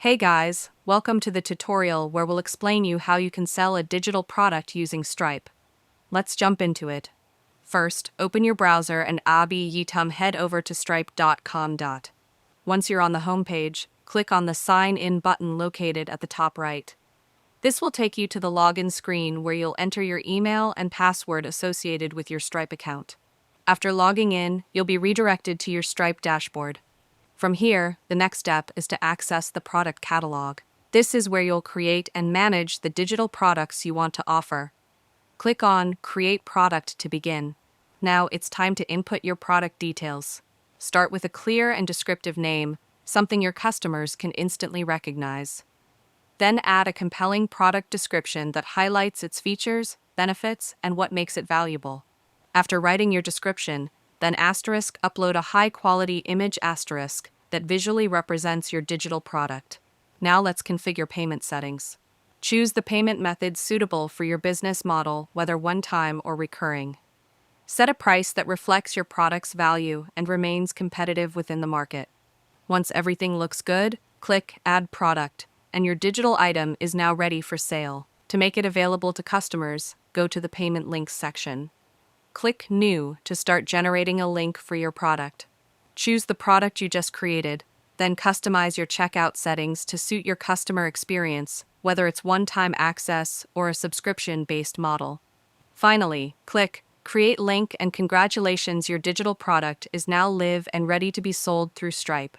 Hey guys, welcome to the tutorial where we'll explain you how you can sell a digital product using Stripe. Let's jump into it. First, open your browser and head over to stripe.com. Once you're on the homepage, click on the Sign In button located at the top right. This will take you to the login screen where you'll enter your email and password associated with your Stripe account. After logging in, you'll be redirected to your Stripe dashboard. From here, the next step is to access the product catalog. This is where you'll create and manage the digital products you want to offer. Click on Create Product to begin. Now it's time to input your product details. Start with a clear and descriptive name, something your customers can instantly recognize. Then add a compelling product description that highlights its features, benefits, and what makes it valuable. After writing your description, then upload a high-quality image that visually represents your digital product. Now let's configure payment settings. Choose the payment method suitable for your business model, whether one-time or recurring. Set a price that reflects your product's value and remains competitive within the market. Once everything looks good, click Add Product, and your digital item is now ready for sale. To make it available to customers, go to the Payment Links section. Click New to start generating a link for your product. Choose the product you just created, then customize your checkout settings to suit your customer experience, whether it's one-time access or a subscription-based model. Finally, click Create Link, and congratulations, your digital product is now live and ready to be sold through Stripe.